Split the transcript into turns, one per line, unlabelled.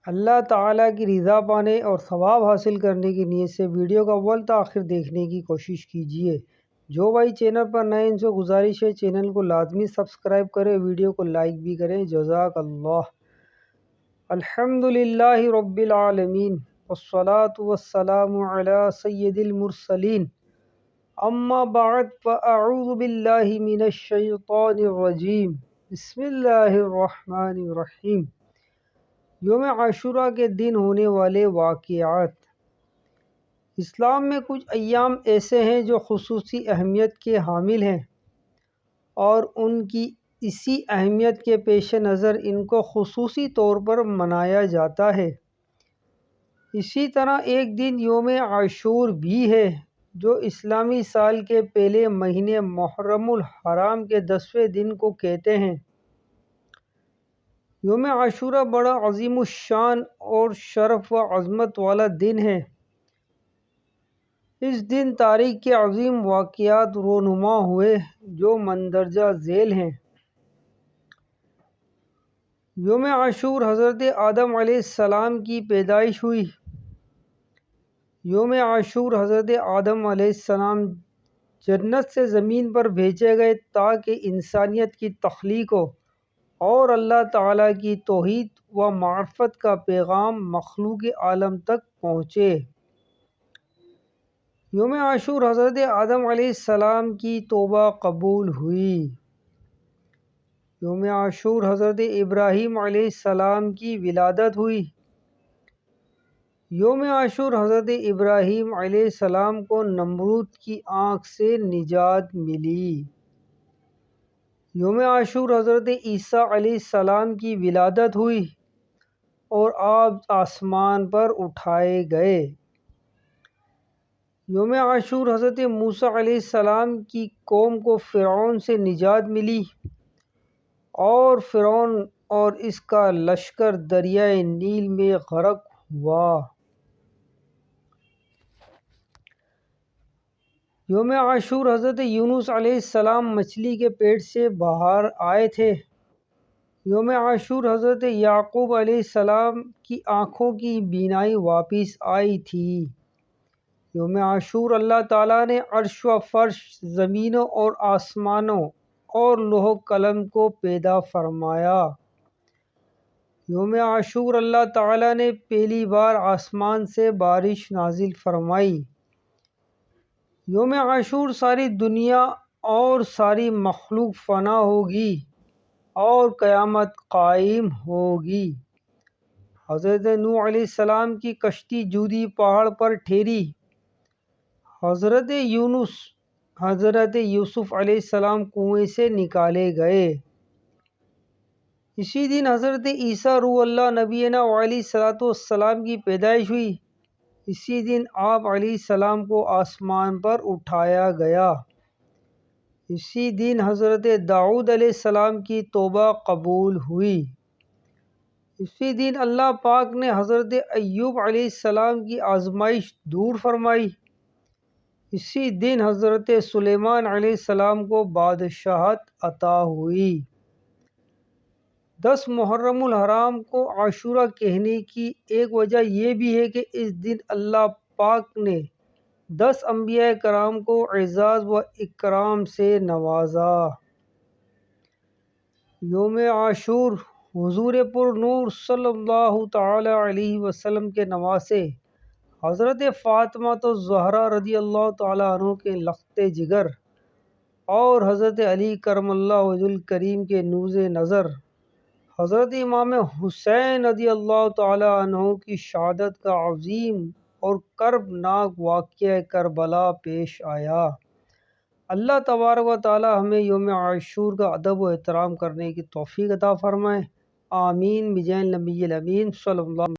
اللہ تعالیٰ کی رضا پانے اور ثواب حاصل کرنے کی نیت سے ویڈیو کا اول تا آخر دیکھنے کی کوشش کیجیے۔ جو بھائی چینل پر نئے ان سے گزارش ہے چینل کو لازمی سبسکرائب کریں، ویڈیو کو لائک بھی کریں۔ جزاک اللہ۔ الحمدللہ رب العالمین والصلاة والسلام علی سید المرسلین، اما بعد فاعوذ باللہ من الشیطان الرجیم، بسم اللہ الرحمن الرحیم۔ یوم عاشوراء کے دن ہونے والے واقعات۔ اسلام میں کچھ ایام ایسے ہیں جو خصوصی اہمیت کے حامل ہیں اور ان کی اسی اہمیت کے پیش نظر ان کو خصوصی طور پر منایا جاتا ہے۔ اسی طرح ایک دن یوم عاشور بھی ہے جو اسلامی سال کے پہلے مہینے محرم الحرام کے 10ویں دن کو کہتے ہیں۔ یوم عاشوراء بڑا عظیم الشان اور شرف و عظمت والا دن ہے۔ اس دن تاریخ کے عظیم واقعات رونما ہوئے جو مندرجہ ذیل ہیں۔ یوم عاشور حضرت آدم علیہ السلام کی پیدائش ہوئی۔ یوم عاشور حضرت آدم علیہ السلام جنت سے زمین پر بھیجے گئے تاکہ انسانیت کی تخلیق ہو اور اللہ تعالیٰ کی توحید و معرفت کا پیغام مخلوق عالم تک پہنچے۔ یوم عاشور حضرت آدم علیہ السلام کی توبہ قبول ہوئی۔ یوم عاشور حضرت ابراہیم علیہ السلام کی ولادت ہوئی۔ یوم عاشور حضرت ابراہیم علیہ السلام کو نمرود کی آنکھ سے نجات ملی۔ یوم عاشور حضرت عیسیٰ علیہ السلام کی ولادت ہوئی اور آپ آسمان پر اٹھائے گئے۔ یوم عاشور حضرت موسیٰ علیہ السلام کی قوم کو فرعون سے نجات ملی اور فرعون اور اس کا لشکر دریائے نیل میں غرق ہوا۔ یوم عاشور حضرت یونس علیہ السلام مچھلی کے پیٹ سے باہر آئے تھے۔ یوم عاشور حضرت یعقوب علیہ السلام کی آنکھوں کی بینائی واپس آئی تھی۔ یوم عاشور اللہ تعالیٰ نے عرش و فرش، زمینوں اور آسمانوں اور لوح و قلم کو پیدا فرمایا۔ یوم عاشور اللہ تعالیٰ نے پہلی بار آسمان سے بارش نازل فرمائی۔ یوم عاشور ساری دنیا اور ساری مخلوق فنا ہوگی اور قیامت قائم ہوگی۔ حضرت نوح علیہ السلام کی کشتی جودی پہاڑ پر ٹھہری۔ حضرت یوسف علیہ السلام کنویں سے نکالے گئے۔ اسی دن حضرت عیسیٰ روح اللہ نبینا علیہ الصلوۃ والسلام کی پیدائش ہوئی۔ اسی دن آپ علیہ السلام کو آسمان پر اٹھایا گیا۔ اسی دن حضرت داؤد علیہ السلام کی توبہ قبول ہوئی۔ اسی دن اللہ پاک نے حضرت ایوب علیہ السلام کی آزمائش دور فرمائی۔ اسی دن حضرت سلیمان علیہ السلام کو بادشاہت عطا ہوئی۔ 10 محرم الحرام کو عاشوراء کہنے کی ایک وجہ یہ بھی ہے کہ اس دن اللہ پاک نے 10 انبیاء کرام کو اعزاز و اکرام سے نوازا۔ یوم عاشور حضور پر نور صلی اللہ تعالی علیہ وسلم کے نواسے حضرت فاطمہ الزہرا رضی اللہ تعالی عنہ کے لخت جگر اور حضرت علی کرم اللہ وجہ الکریم کے نوز نظر حضرت امام حسین رضی اللہ تعالی عنہ کی شہادت کا عظیم اور کرب ناک واقعہ کربلا پیش آیا۔ اللہ تبارک و تعالی ہمیں یوم عاشور کا ادب و احترام کرنے کی توفیق عطا فرمائے۔ آمین بجاہ النبی الامین صلی اللہ